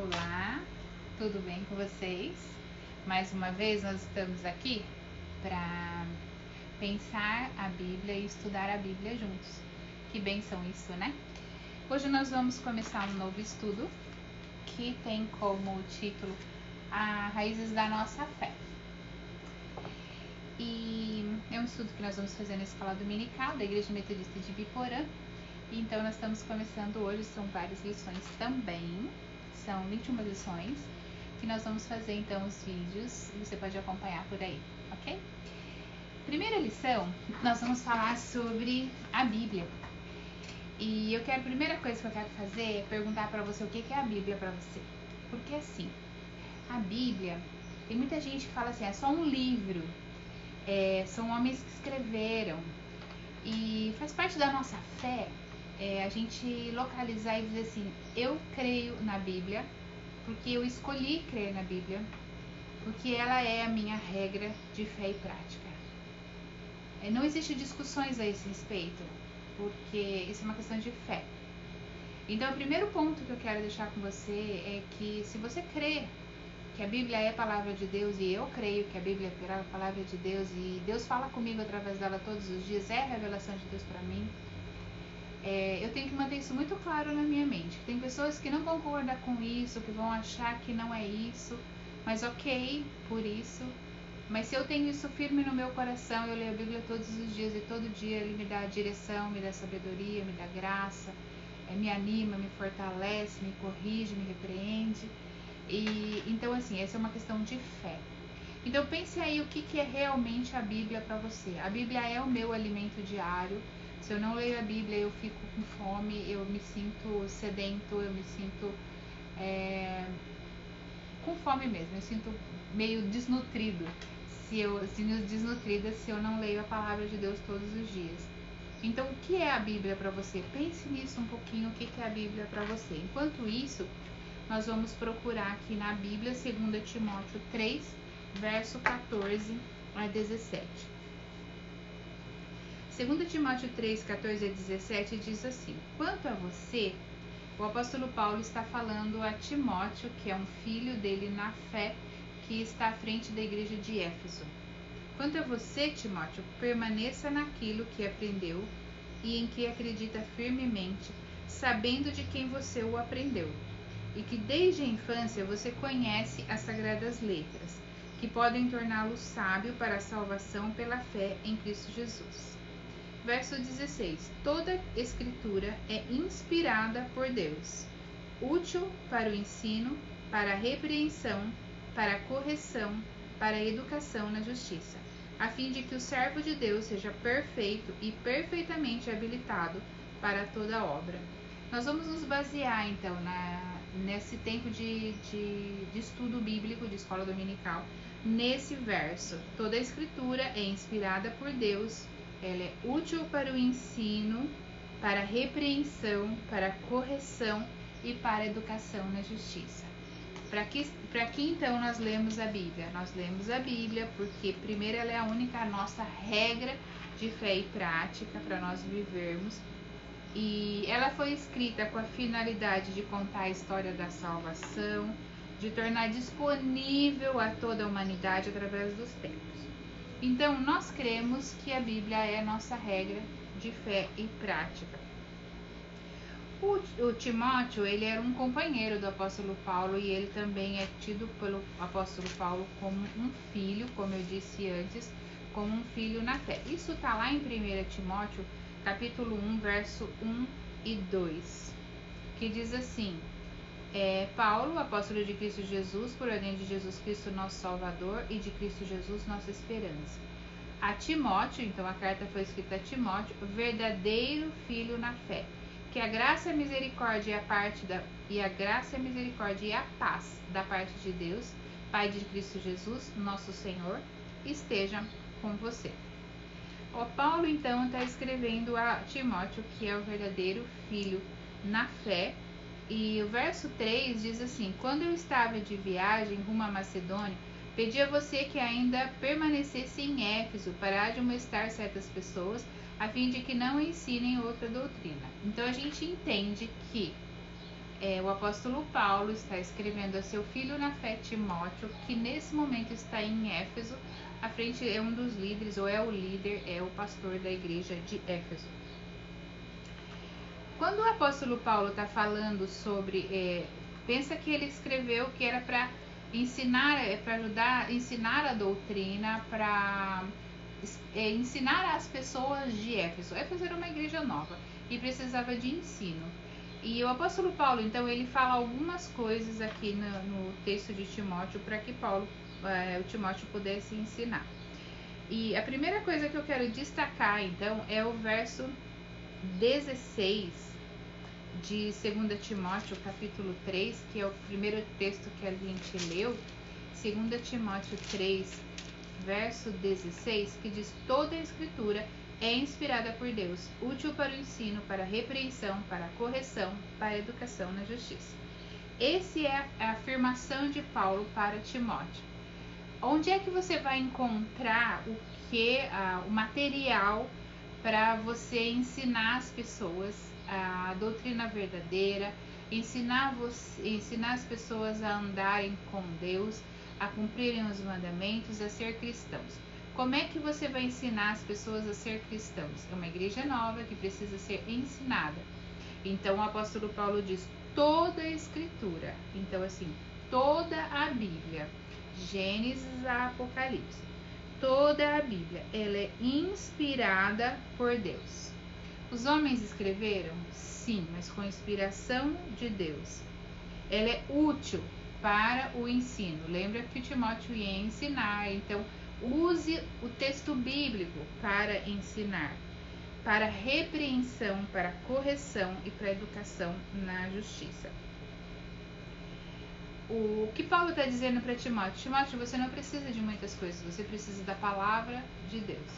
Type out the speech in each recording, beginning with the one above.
Olá, tudo bem com vocês? Mais uma vez nós estamos aqui para pensar a Bíblia e estudar a Bíblia juntos. Que bênção isso, né? Hoje nós vamos começar um novo estudo que tem como título As Raízes da Nossa Fé. E é um estudo que nós vamos fazer na escola dominical da Igreja Metodista de Biporã. Então nós estamos começando hoje, são várias lições também, são 21 lições, que nós vamos fazer então os vídeos, você pode acompanhar por aí, ok? Primeira lição, nós vamos falar sobre a Bíblia. E a primeira coisa que eu quero fazer é perguntar para você o que é a Bíblia para você. Porque assim, a Bíblia, tem muita gente que fala assim, é só um livro, são homens que escreveram, e faz parte da nossa fé a gente localizar e dizer assim, eu creio na Bíblia, porque eu escolhi crer na Bíblia, porque ela é a minha regra de fé e prática. Não existe discussões a esse respeito, porque isso é uma questão de fé. Então o primeiro ponto que eu quero deixar com você é que se você crê que a Bíblia é a palavra de Deus, e eu creio que a Bíblia é a palavra de Deus, e Deus fala comigo através dela todos os dias, é a revelação de Deus para mim, eu tenho que manter isso muito claro na minha mente. Tem pessoas que não concordam com isso, que vão achar que não é isso, mas ok, por isso. Mas se eu tenho isso firme no meu coração, eu leio a Bíblia todos os dias, e todo dia Ele me dá direção, me dá sabedoria, me dá graça, me anima, me fortalece, me corrige, me repreende. E então assim, essa é uma questão de fé. Então pense aí o que é realmente a Bíblia para você. A Bíblia é o meu alimento diário. Se eu não leio a Bíblia, eu fico com fome, eu me sinto sedento, eu me sinto com fome mesmo, eu sinto meio desnutrido, desnutrida se eu não leio a palavra de Deus todos os dias. Então, o que é a Bíblia para você? Pense nisso um pouquinho, o que é a Bíblia para você. Enquanto isso, nós vamos procurar aqui na Bíblia, 2 Timóteo 3, verso 14 a 17. 2 Timóteo 3, 14 a 17 diz assim: quanto a você, o apóstolo Paulo está falando a Timóteo, que é um filho dele na fé, que está à frente da igreja de Éfeso. Quanto a você, Timóteo, permaneça naquilo que aprendeu e em que acredita firmemente, sabendo de quem você o aprendeu, e que desde a infância você conhece as sagradas letras, que podem torná-lo sábio para a salvação pela fé em Cristo Jesus. Verso 16. Toda escritura é inspirada por Deus, útil para o ensino, para a repreensão, para a correção, para a educação na justiça, a fim de que o servo de Deus seja perfeito e perfeitamente habilitado para toda obra. Nós vamos nos basear então nesse tempo de estudo bíblico de escola dominical, nesse verso. Toda a escritura é inspirada por Deus, ela é útil para o ensino, para a repreensão, para a correção e para a educação na justiça. Para que então nós lemos a Bíblia? Nós lemos a Bíblia porque primeiro ela é a única nossa regra de fé e prática para nós vivermos. E ela foi escrita com a finalidade de contar a história da salvação, de tornar disponível a toda a humanidade através dos tempos. Então, nós cremos que a Bíblia é a nossa regra de fé e prática. O Timóteo, ele era um companheiro do apóstolo Paulo, e ele também é tido pelo apóstolo Paulo como um filho, como eu disse antes, como um filho na fé. Isso está lá em 1 Timóteo, capítulo 1, verso 1 e 2, que diz assim: Paulo, apóstolo de Cristo Jesus, por ordem de Jesus Cristo, nosso Salvador, e de Cristo Jesus, nossa esperança. A Timóteo, então a carta foi escrita a Timóteo, verdadeiro filho na fé. Que a graça e a misericórdia e a paz da parte de Deus, Pai de Cristo Jesus, nosso Senhor, estejam com você. O Paulo, então, está escrevendo a Timóteo, que é o verdadeiro filho na fé. E o verso 3 diz assim: quando eu estava de viagem rumo à Macedônia, pedi a você que ainda permanecesse em Éfeso para admoestar certas pessoas, a fim de que não ensinem outra doutrina. Então a gente entende que O apóstolo Paulo está escrevendo a seu filho na fé, Timóteo, que nesse momento está em Éfeso. À frente é um dos líderes, ou é o líder, é o pastor da igreja de Éfeso. Quando o apóstolo Paulo está falando sobre... pensa que ele escreveu que era para ensinar, para ajudar a ensinar a doutrina, para ensinar as pessoas de Éfeso. Éfeso era uma igreja nova e precisava de ensino. E o apóstolo Paulo, então, ele fala algumas coisas aqui no texto de Timóteo para que o Timóteo pudesse ensinar. E a primeira coisa que eu quero destacar, então, é o verso 16 de 2 Timóteo, capítulo 3, que é o primeiro texto que a gente leu. 2 Timóteo 3, verso 16, que diz: toda a escritura é inspirada por Deus, útil para o ensino, para a repreensão, para a correção, para a educação na justiça. Essa é a afirmação de Paulo para Timóteo. Onde é que você vai encontrar o material para você ensinar as pessoas a doutrina verdadeira, ensinar as pessoas a andarem com Deus, a cumprirem os mandamentos, a ser cristãos? Como é que você vai ensinar as pessoas a ser cristãos? É uma igreja nova que precisa ser ensinada. Então o apóstolo Paulo diz: toda a escritura. Então, assim, toda a Bíblia, Gênesis a Apocalipse, toda a Bíblia, ela é inspirada por Deus. Os homens escreveram? Sim, mas com inspiração de Deus. Ela é útil para o ensino. Lembra que o Timóteo ia ensinar, então use o texto bíblico para ensinar, para repreensão, para correção e para educação na justiça. O que Paulo está dizendo para Timóteo? Timóteo, você não precisa de muitas coisas, você precisa da palavra de Deus.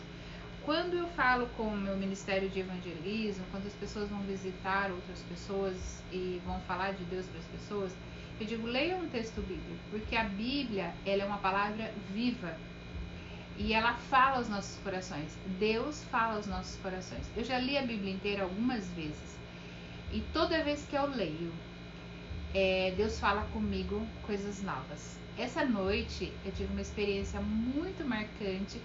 Quando eu falo com o meu ministério de evangelismo, quando as pessoas vão visitar outras pessoas e vão falar de Deus para as pessoas, eu digo: leia um texto bíblico, porque a Bíblia, ela é uma palavra viva. E ela fala aos nossos corações. Deus fala aos nossos corações. Eu já li a Bíblia inteira algumas vezes. E toda vez que eu leio, Deus fala comigo coisas novas. Essa noite eu tive uma experiência muito marcante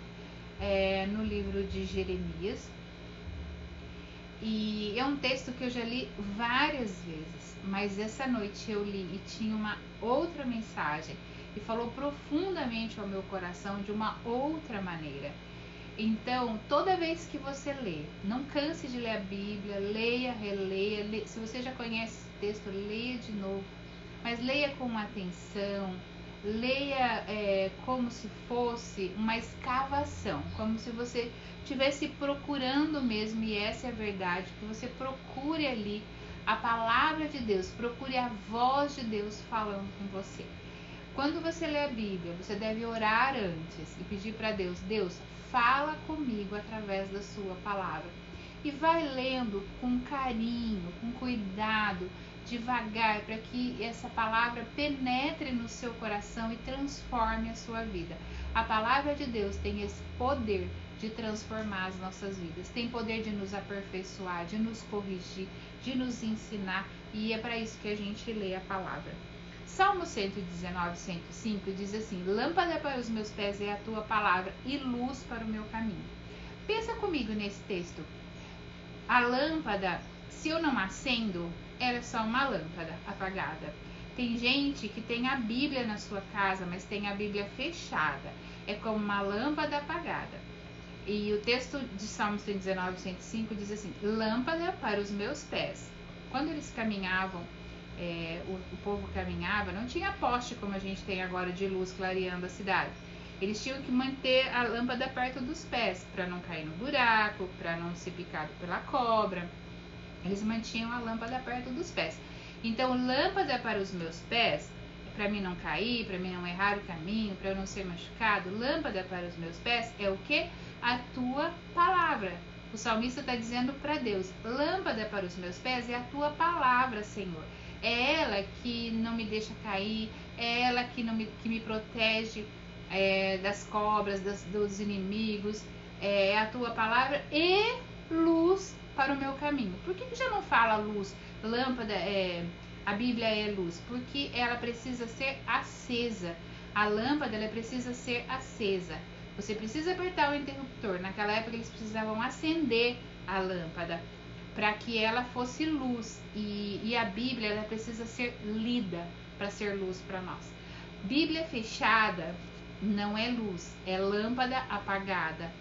no livro de Jeremias. E é um texto que eu já li várias vezes. Mas essa noite eu li e tinha uma outra mensagem. E falou profundamente ao meu coração de uma outra maneira. Então, toda vez que você lê, não canse de ler a Bíblia, leia, releia. Se você já conhece esse texto, leia de novo. Mas leia com atenção, leia como se fosse uma escavação, como se você estivesse procurando mesmo, e essa é a verdade, que você procure ali a palavra de Deus, procure a voz de Deus falando com você. Quando você lê a Bíblia, você deve orar antes e pedir para Deus: Deus, fala comigo através da sua palavra. E vai lendo com carinho, com cuidado, devagar, para que essa palavra penetre no seu coração e transforme a sua vida. A palavra de Deus tem esse poder de transformar as nossas vidas, tem poder de nos aperfeiçoar, de nos corrigir, de nos ensinar, e é para isso que a gente lê a palavra. Salmo 119, 105 diz assim: lâmpada para os meus pés é a tua palavra e luz para o meu caminho. Pensa comigo nesse texto. A lâmpada, se eu não acendo, ela é só uma lâmpada apagada. Tem gente que tem a Bíblia na sua casa, mas tem a Bíblia fechada. É como uma lâmpada apagada. E o texto de Salmo 119, 105 diz assim: lâmpada para os meus pés. Quando eles caminhavam, o povo caminhava, não tinha poste como a gente tem agora de luz clareando a cidade. Eles tinham que manter a lâmpada perto dos pés, para não cair no buraco, para não ser picado pela cobra. Eles mantinham a lâmpada perto dos pés. Então, lâmpada para os meus pés, para mim não cair, para mim não errar o caminho, para eu não ser machucado, lâmpada para os meus pés é o que? A tua palavra. O salmista está dizendo para Deus: lâmpada para os meus pés é a tua palavra, Senhor. É ela que não me deixa cair, é ela que me protege das cobras, dos inimigos, é a tua palavra e luz para o meu caminho. Por que já não fala luz? Lâmpada a Bíblia é luz? Porque ela precisa ser acesa. A lâmpada ela precisa ser acesa. Você precisa apertar o interruptor. Naquela época eles precisavam acender a lâmpada para que ela fosse luz. E a Bíblia ela precisa ser lida para ser luz para nós. Bíblia fechada não é luz, é lâmpada apagada.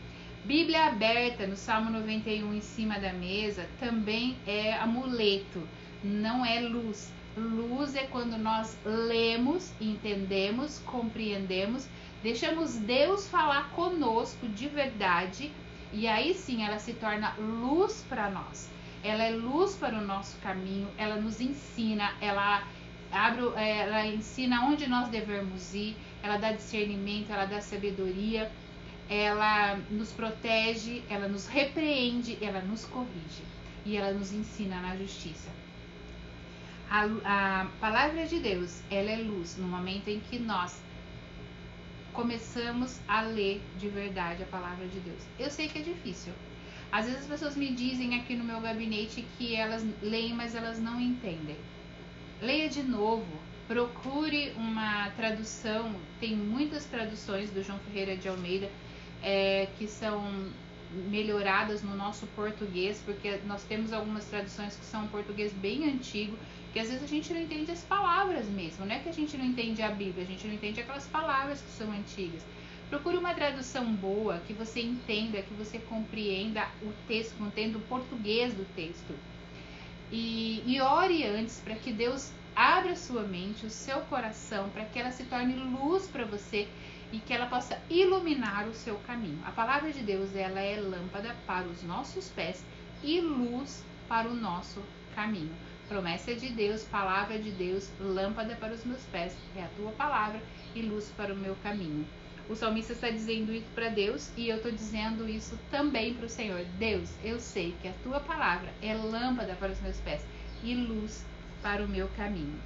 Bíblia aberta no Salmo 91 em cima da mesa também é amuleto, não é luz. Luz é quando nós lemos, entendemos, compreendemos, deixamos Deus falar conosco de verdade e aí sim ela se torna luz para nós. Ela é luz para o nosso caminho, ela nos ensina, ela ensina onde nós devemos ir, ela dá discernimento, ela dá sabedoria, ela nos protege, ela nos repreende, ela nos corrige e ela nos ensina na justiça. A palavra de Deus, ela é luz no momento em que nós começamos a ler de verdade a palavra de Deus. Eu sei que é difícil. Às vezes as pessoas me dizem aqui no meu gabinete que elas leem, mas elas não entendem. Leia de novo, procure uma tradução, tem muitas traduções do João Ferreira de Almeida que são melhoradas no nosso português, porque nós temos algumas traduções que são um português bem antigo, que às vezes a gente não entende as palavras mesmo, não é que a gente não entende a Bíblia, a gente não entende aquelas palavras que são antigas. Procure uma tradução boa, que você entenda, que você compreenda o texto, entenda o português do texto. E ore antes para que Deus abra a sua mente, o seu coração, para que ela se torne luz para você e que ela possa iluminar o seu caminho. A palavra de Deus, ela é lâmpada para os nossos pés e luz para o nosso caminho. Promessa de Deus, palavra de Deus, lâmpada para os meus pés é a tua palavra e luz para o meu caminho. O salmista está dizendo isso para Deus e eu estou dizendo isso também para o Senhor. Deus, eu sei que a tua palavra é lâmpada para os meus pés e luz para o meu caminho.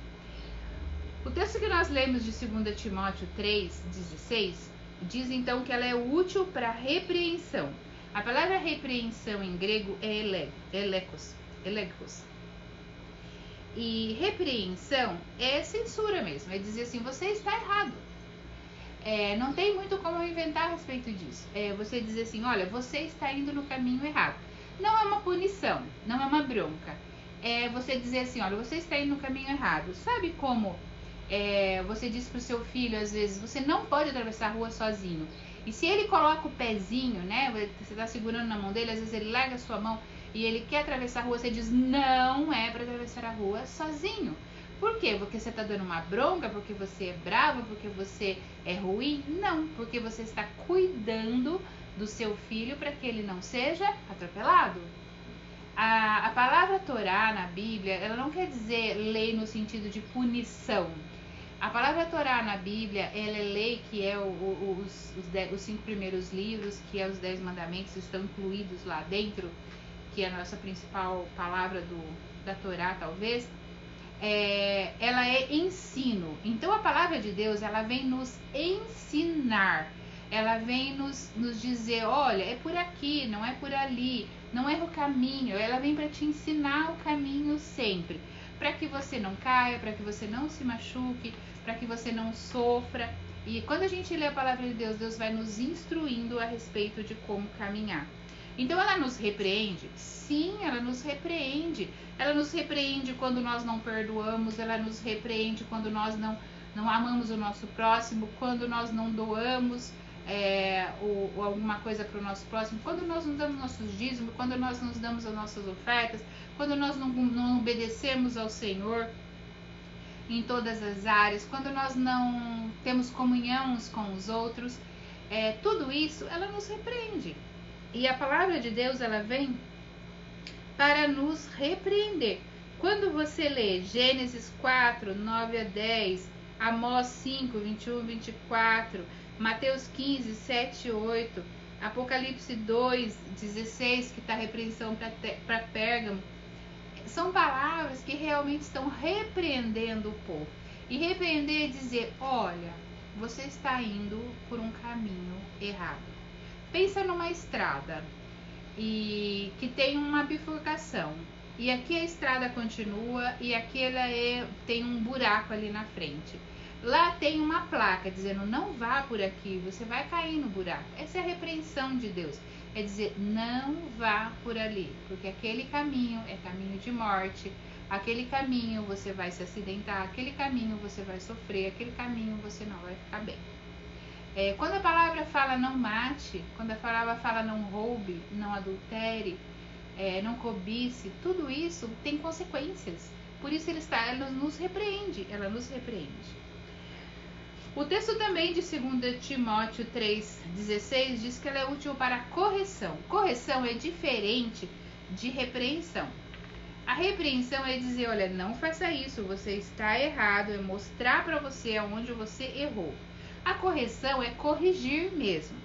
O texto que nós lemos de 2 Timóteo 3,16 diz então que ela é útil para repreensão. A palavra repreensão em grego é elekos. E repreensão é censura mesmo, é dizer assim, você está errado. Não tem muito como eu inventar a respeito disso. Você dizer assim, olha, você está indo no caminho errado. Não é uma punição, não é uma bronca. É você dizer assim, olha, você está indo no caminho errado. Sabe como você diz para o seu filho, às vezes, você não pode atravessar a rua sozinho. E se ele coloca o pezinho, né, você está segurando na mão dele, às vezes ele larga a sua mão e ele quer atravessar a rua, você diz, não é para atravessar a rua sozinho. Por quê? Porque você está dando uma bronca? Porque você é bravo? Porque você é ruim? Não, porque você está cuidando do seu filho para que ele não seja atropelado. A palavra Torá na Bíblia, ela não quer dizer lei no sentido de punição. A palavra Torá na Bíblia, ela é lei, que é os 5 primeiros livros, que é os 10 mandamentos, estão incluídos lá dentro, que é a nossa principal palavra da Torá, talvez. Ela é ensino. Então a palavra de Deus, ela vem nos ensinar, ela vem nos dizer, olha, é por aqui, não é por ali, não é o caminho. Ela vem para te ensinar o caminho sempre, para que você não caia, para que você não se machuque, para que você não sofra. E quando a gente lê a palavra de Deus, Deus vai nos instruindo a respeito de como caminhar. Então ela nos repreende? Sim, ela nos repreende. Ela nos repreende quando nós não perdoamos, ela nos repreende quando nós não amamos o nosso próximo, quando nós não doamos ou alguma coisa para o nosso próximo, quando nós não damos nossos dízimos, quando nós não damos as nossas ofertas, quando nós não obedecemos ao Senhor em todas as áreas, quando nós não temos comunhão uns com os outros, tudo isso ela nos repreende. E a palavra de Deus, ela vem para nos repreender. Quando você lê Gênesis 4, 9 a 10, Amós 5, 21, 24, Mateus 15, 7 e 8, Apocalipse 2, 16, que está a repreensão para Pérgamo, são palavras que realmente estão repreendendo o povo. E repreender é dizer, olha, você está indo por um caminho errado. Pensa numa estrada e que tem uma bifurcação e aqui a estrada continua e aqui tem um buraco ali na frente. Lá tem uma placa dizendo não vá por aqui, você vai cair no buraco. Essa é a repreensão de Deus. É dizer, não vá por ali, porque aquele caminho é caminho de morte, aquele caminho você vai se acidentar, aquele caminho você vai sofrer, aquele caminho você não vai ficar bem. Quando a palavra fala não mate, quando a palavra fala não roube, não adultere, não cobice, tudo isso tem consequências. Por isso ela nos repreende, O texto também de 2 Timóteo 3,16 diz que ela é útil para correção. Correção é diferente de repreensão. A repreensão é dizer, olha, não faça isso, você está errado, é mostrar para você onde você errou. A correção é corrigir mesmo.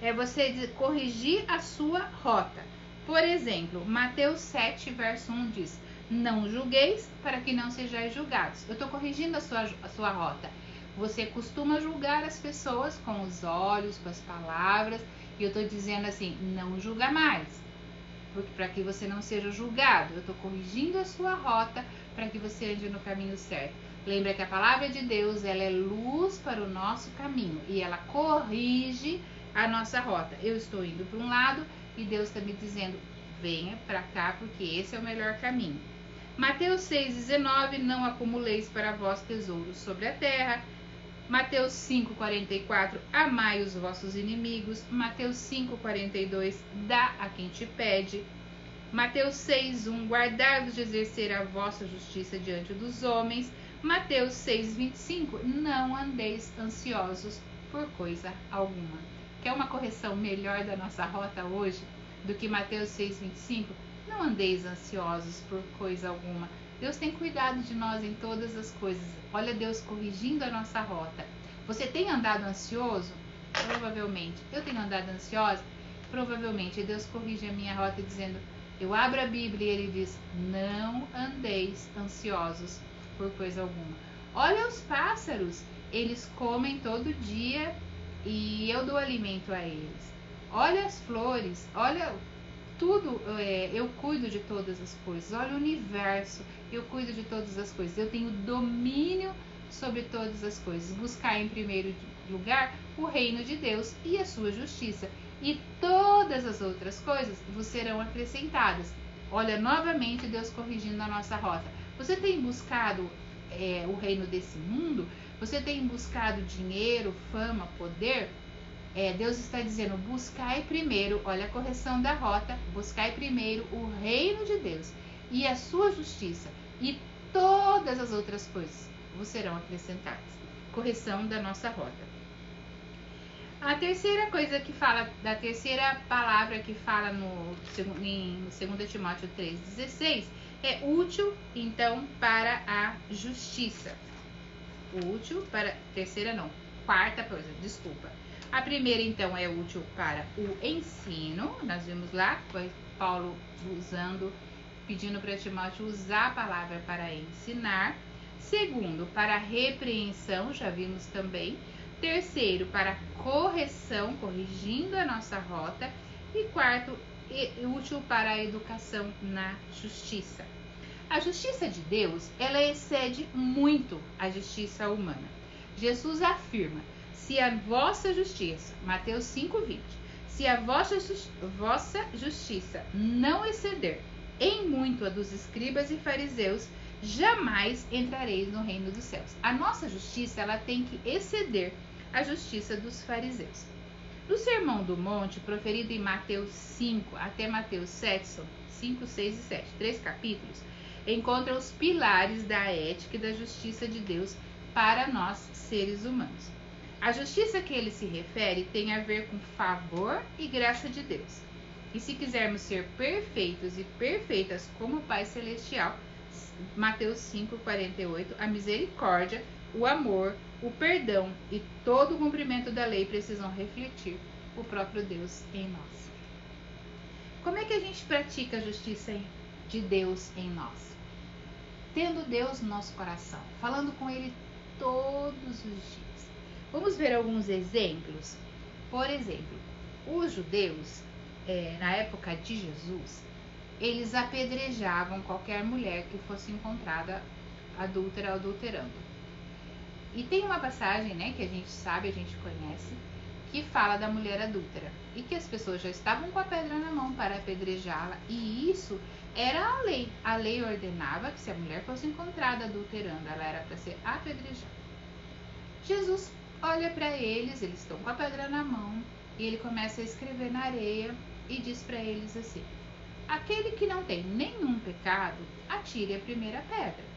É você corrigir a sua rota. Por exemplo, Mateus 7, verso 1 diz, não julgueis para que não sejais julgados. Eu estou corrigindo a sua rota. Você costuma julgar as pessoas com os olhos, com as palavras, e eu estou dizendo assim, não julga mais, porque para que você não seja julgado. Eu estou corrigindo a sua rota para que você ande no caminho certo. Lembra que a palavra de Deus, ela é luz para o nosso caminho, e ela corrige a nossa rota. Eu estou indo para um lado, e Deus está me dizendo, venha para cá, porque esse é o melhor caminho. Mateus 6,19, não acumuleis para vós tesouros sobre a terra. Mateus 5,44, amai os vossos inimigos. Mateus 5,42, dá a quem te pede. Mateus 6,1, guardai-vos de exercer a vossa justiça diante dos homens. Mateus 6,25, não andeis ansiosos por coisa alguma. Quer uma correção melhor da nossa rota hoje do que Mateus 6,25? Não andeis ansiosos por coisa alguma. Deus tem cuidado de nós em todas as coisas. Olha Deus corrigindo a nossa rota. Você tem andado ansioso? Provavelmente. Eu tenho andado ansiosa? Provavelmente. E Deus corrige a minha rota dizendo, eu abro a Bíblia e ele diz, não andeis ansiosos por coisa alguma. Olha os pássaros, eles comem todo dia e eu dou alimento a eles. Olha as flores, olha tudo, eu cuido de todas as coisas. Olha o universo, eu cuido de todas as coisas. Eu tenho domínio sobre todas as coisas. Buscar em primeiro lugar o reino de Deus e a sua justiça, e todas as outras coisas vos serão acrescentadas. Olha, novamente Deus corrigindo a nossa rota. Você tem buscado o reino desse mundo? Você tem buscado dinheiro, fama, poder? Deus está dizendo, buscai primeiro, olha a correção da rota, buscai primeiro o reino de Deus e a sua justiça, e todas as outras coisas vos serão acrescentadas. Correção da nossa rota. A terceira coisa que fala, da terceira palavra que fala em 2 Timóteo 3,16, é útil, então, para a justiça. Quarta coisa, desculpa. A primeira, então, é útil para o ensino. Nós vimos lá, foi Paulo pedindo para Timóteo usar a palavra para ensinar. Segundo, para a repreensão, já vimos também. Terceiro, para correção, corrigindo a nossa rota. E quarto, útil para a educação na justiça. A justiça de Deus, ela excede muito a justiça humana. Jesus afirma, se a vossa justiça, Mateus 5,20, se a vossa justiça não exceder em muito a dos escribas e fariseus, jamais entrareis no reino dos céus. A nossa justiça, ela tem que exceder a justiça dos fariseus. No Sermão do Monte, proferido em Mateus 5 até Mateus 7, são 5, 6 e 7, 3 capítulos, encontra os pilares da ética e da justiça de Deus para nós, seres humanos. A justiça que ele se refere tem a ver com favor e graça de Deus. E se quisermos ser perfeitos e perfeitas como o Pai Celestial, Mateus 5,48, a misericórdia, o amor, o perdão e todo o cumprimento da lei precisam refletir o próprio Deus em nós. Como é que a gente pratica a justiça de Deus em nós? Tendo Deus no nosso coração, falando com Ele todos os dias. Vamos ver alguns exemplos. Por exemplo, os judeus, na época de Jesus, eles apedrejavam qualquer mulher que fosse encontrada adúltera ou adulterando. E tem uma passagem, né, que a gente sabe, a gente conhece, que fala da mulher adúltera e que as pessoas já estavam com a pedra na mão para apedrejá-la, e isso era a lei. A lei ordenava que se a mulher fosse encontrada adulterando, ela era para ser apedrejada. Jesus olha para eles estão com a pedra na mão, e ele começa a escrever na areia e diz para eles assim: aquele que não tem nenhum pecado, atire a primeira pedra.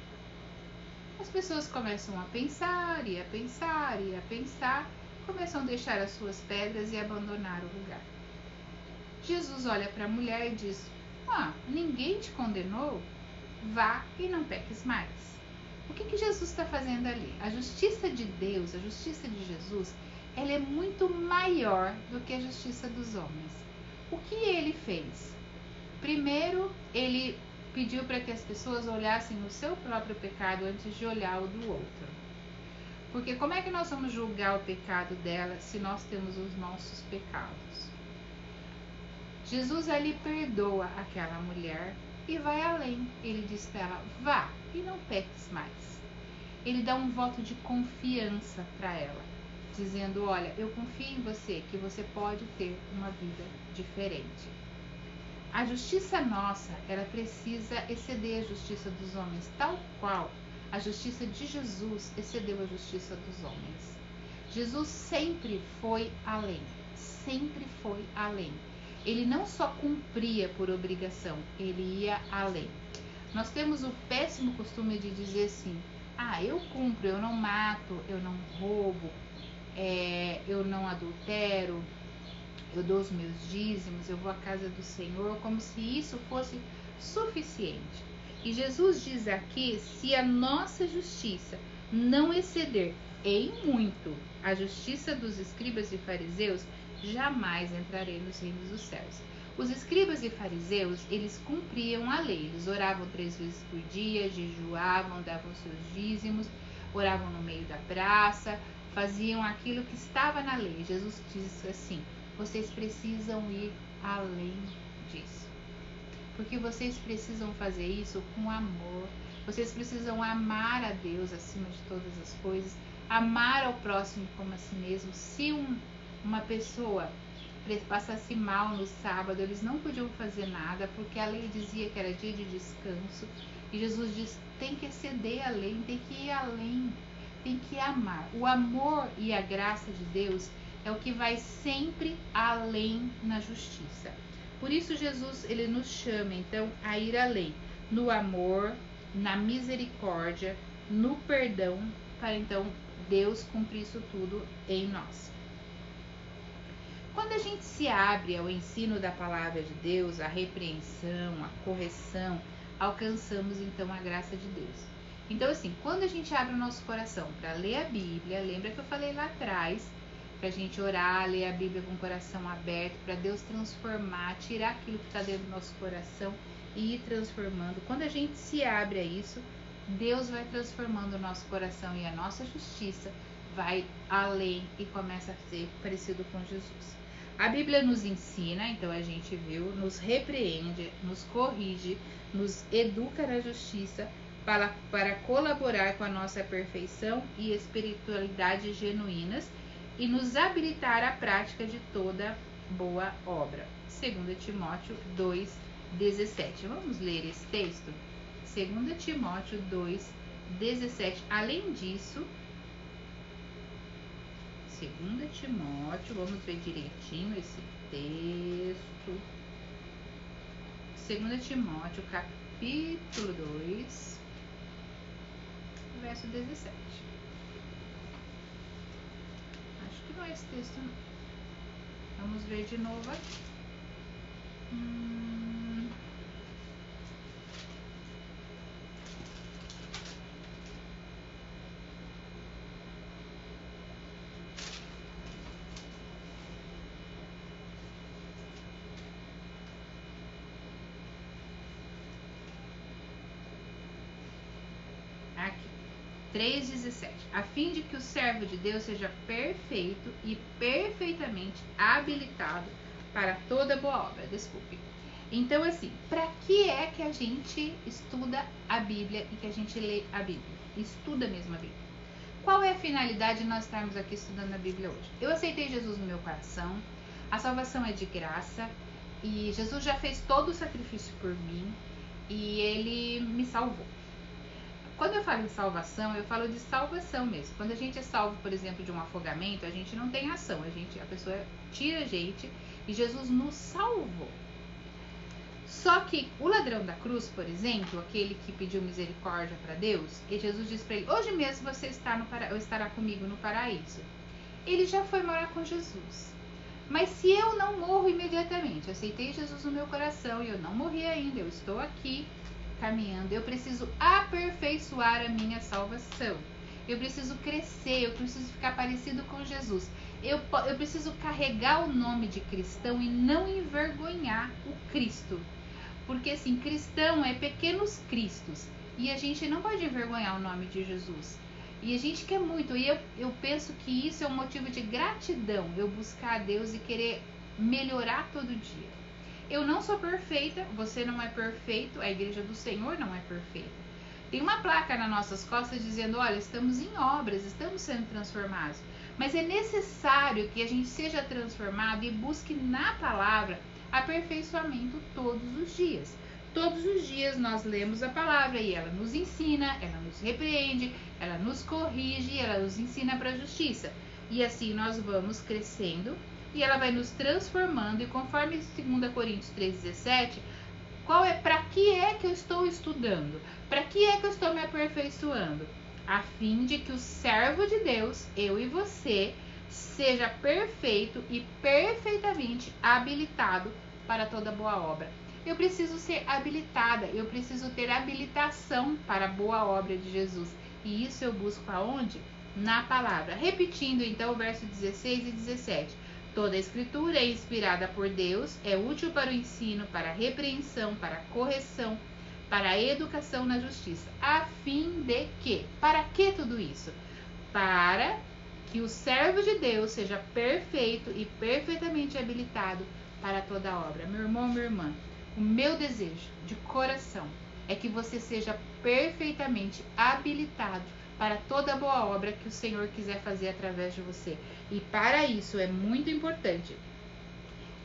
As pessoas começam a pensar, e a pensar, e a pensar, começam a deixar as suas pedras e abandonar o lugar. Jesus olha para a mulher e diz: ninguém te condenou? Vá e não peques mais. O que Jesus está fazendo ali? A justiça de Deus, a justiça de Jesus, ela é muito maior do que a justiça dos homens. O que ele fez? Primeiro, ele pediu para que as pessoas olhassem o seu próprio pecado antes de olhar o do outro. Porque como é que nós vamos julgar o pecado dela se nós temos os nossos pecados? Jesus ali perdoa aquela mulher e vai além. Ele diz para ela: vá e não peques mais. Ele dá um voto de confiança para ela, dizendo: olha, eu confio em você, que você pode ter uma vida diferente. A justiça nossa, ela precisa exceder a justiça dos homens, tal qual a justiça de Jesus excedeu a justiça dos homens. Jesus sempre foi além, sempre foi além. Ele não só cumpria por obrigação, ele ia além. Nós temos o péssimo costume de dizer assim: eu cumpro, eu não mato, eu não roubo, eu não adultero, eu dou os meus dízimos, eu vou à casa do Senhor, como se isso fosse suficiente. E Jesus diz aqui: se a nossa justiça não exceder em muito a justiça dos escribas e fariseus, jamais entrarei nos reinos dos céus. Os escribas e fariseus, eles cumpriam a lei, eles oravam 3 vezes por dia, jejuavam, davam seus dízimos, oravam no meio da praça, faziam aquilo que estava na lei. Jesus diz assim: vocês precisam ir além disso, porque vocês precisam fazer isso com amor, vocês precisam amar a Deus acima de todas as coisas, amar ao próximo como a si mesmo. Se uma pessoa passasse mal no sábado, eles não podiam fazer nada, porque a lei dizia que era dia de descanso, e Jesus diz: tem que exceder a lei, tem que ir além, tem que amar. O amor e a graça de Deus é o que vai sempre além na justiça. Por isso Jesus, ele nos chama então a ir além no amor, na misericórdia, no perdão, para então Deus cumprir isso tudo em nós. Quando a gente se abre ao ensino da palavra de Deus, a repreensão, a correção, alcançamos então a graça de Deus. Então assim, quando a gente abre o nosso coração para ler a Bíblia, lembra que eu falei lá atrás, para a gente orar, ler a Bíblia com o coração aberto, para Deus transformar, tirar aquilo que está dentro do nosso coração e ir transformando. Quando a gente se abre a isso, Deus vai transformando o nosso coração, e a nossa justiça vai além e começa a ser parecido com Jesus. A Bíblia nos ensina, então a gente viu, nos repreende, nos corrige, nos educa na justiça para colaborar com a nossa perfeição e espiritualidade genuínas e nos habilitar à prática de toda boa obra. 2 Timóteo 2,17. Vamos ler esse texto? 2 Timóteo 2,17. Além disso, 2 Timóteo, vamos ver direitinho esse texto. 2 Timóteo, capítulo 2, verso 17. Acho que não é esse texto, não. Vamos ver de novo aqui. Aqui, 3,17. A fim de que o servo de Deus seja perfeito e perfeitamente habilitado para toda boa obra. Desculpe. Então, assim, para que é que a gente estuda a Bíblia e que a gente lê a Bíblia? Estuda mesmo a Bíblia. Qual é a finalidade de nós estarmos aqui estudando a Bíblia hoje? Eu aceitei Jesus no meu coração, a salvação é de graça e Jesus já fez todo o sacrifício por mim e ele me salvou. Quando eu falo em salvação, eu falo de salvação mesmo. Quando a gente é salvo, por exemplo, de um afogamento, a gente não tem ação, a pessoa tira a gente e Jesus nos salvou. Só que o ladrão da cruz, por exemplo, aquele que pediu misericórdia para Deus, e Jesus disse para ele: hoje mesmo você estará comigo no paraíso. Ele já foi morar com Jesus. Mas se eu não morro imediatamente, aceitei Jesus no meu coração e eu não morri ainda, eu estou aqui caminhando, eu preciso aperfeiçoar a minha salvação. Eu preciso crescer, eu preciso ficar parecido com Jesus. Eu preciso carregar o nome de cristão e não envergonhar o Cristo. Porque assim, cristão é pequenos cristos. E a gente não pode envergonhar o nome de Jesus. E a gente quer muito. E eu penso que isso é um motivo de gratidão. Eu buscar a Deus e querer melhorar todo dia. Eu não sou perfeita, você não é perfeito, a igreja do Senhor não é perfeita. Tem uma placa nas nossas costas dizendo: olha, estamos em obras, estamos sendo transformados. Mas é necessário que a gente seja transformado e busque na palavra aperfeiçoamento todos os dias. Todos os dias nós lemos a palavra e ela nos ensina, ela nos repreende, ela nos corrige, ela nos ensina para a justiça. E assim nós vamos crescendo e ela vai nos transformando. E conforme 2 Coríntios 3,17, para que é que eu estou estudando? Para que é que eu estou me aperfeiçoando? A fim de que o servo de Deus, eu e você, seja perfeito e perfeitamente habilitado para toda boa obra. Eu preciso ser habilitada, eu preciso ter habilitação para a boa obra de Jesus. E isso eu busco aonde? Na palavra. Repetindo então o verso 16 e 17. Toda a escritura é inspirada por Deus, é útil para o ensino, para a repreensão, para a correção, para a educação na justiça, a fim de que? Para que tudo isso? Para que o servo de Deus seja perfeito e perfeitamente habilitado para toda a obra. Meu irmão, minha irmã, o meu desejo de coração é que você seja perfeitamente habilitado para toda boa obra que o Senhor quiser fazer através de você. E para isso é muito importante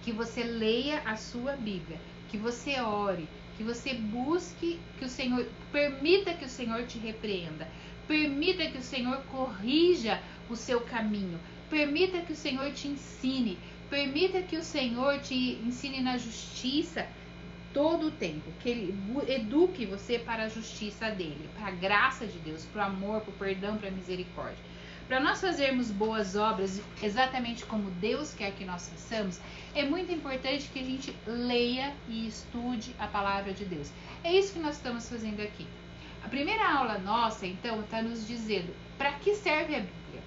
que você leia a sua Bíblia, que você ore, que você busque que o Senhor, permita que o Senhor te repreenda, permita que o Senhor corrija o seu caminho, permita que o Senhor te ensine, permita que o Senhor te ensine na justiça todo o tempo, que Ele eduque você para a justiça dEle, para a graça de Deus, para o amor, para o perdão, para a misericórdia. Para nós fazermos boas obras, exatamente como Deus quer que nós façamos, é muito importante que a gente leia e estude a palavra de Deus. É isso que nós estamos fazendo aqui. A primeira aula nossa, então, está nos dizendo para que serve a Bíblia.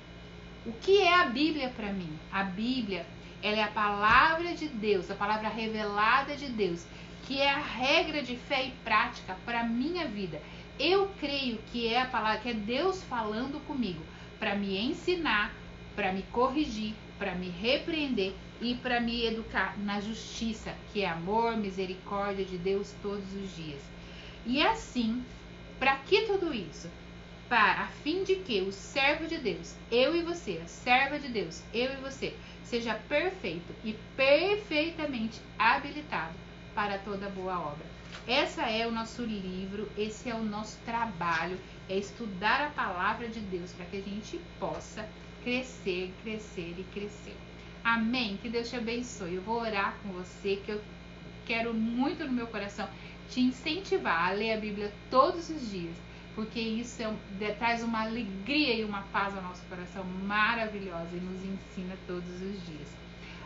O que é a Bíblia para mim? A Bíblia, ela é a palavra de Deus, a palavra revelada de Deus, que é a regra de fé e prática para a minha vida. Eu creio que é a palavra, que é Deus falando comigo, para me ensinar, para me corrigir, para me repreender e para me educar na justiça, que é amor, misericórdia de Deus todos os dias. E assim, para que tudo isso? A fim de que o servo de Deus, eu e você, a serva de Deus, eu e você, seja perfeito e perfeitamente habilitado para toda boa obra. Esse é o nosso livro, esse é o nosso trabalho, é estudar a palavra de Deus para que a gente possa crescer, crescer e crescer. Amém? Que Deus te abençoe. Eu vou orar com você, que eu quero muito no meu coração te incentivar a ler a Bíblia todos os dias, porque isso traz uma alegria e uma paz ao nosso coração maravilhosa e nos ensina todos os dias.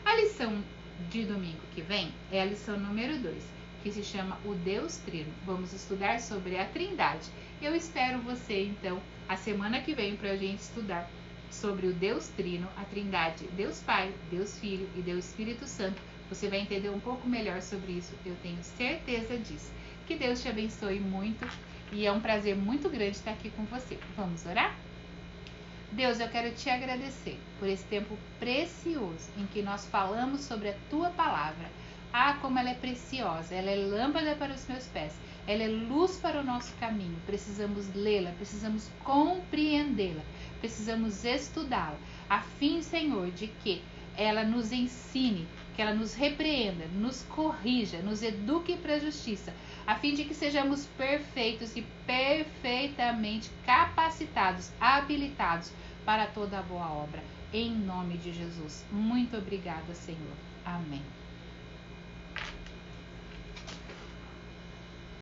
A lição de domingo que vem é a lição número 2, que se chama O Deus Trino. Vamos estudar sobre a Trindade. Eu espero você, então, a semana que vem para a gente estudar sobre o Deus Trino, a Trindade, Deus Pai, Deus Filho e Deus Espírito Santo. Você vai entender um pouco melhor sobre isso, eu tenho certeza disso. Que Deus te abençoe muito e é um prazer muito grande estar aqui com você. Vamos orar? Deus, eu quero te agradecer por esse tempo precioso em que nós falamos sobre a Tua Palavra. Ah, como ela é preciosa, ela é lâmpada para os meus pés, ela é luz para o nosso caminho. Precisamos lê-la, precisamos compreendê-la, precisamos estudá-la, a fim, Senhor, de que ela nos ensine, que ela nos repreenda, nos corrija, nos eduque para a justiça, a fim de que sejamos perfeitos e perfeitamente capacitados, habilitados para toda a boa obra. Em nome de Jesus. Muito obrigada, Senhor. Amém.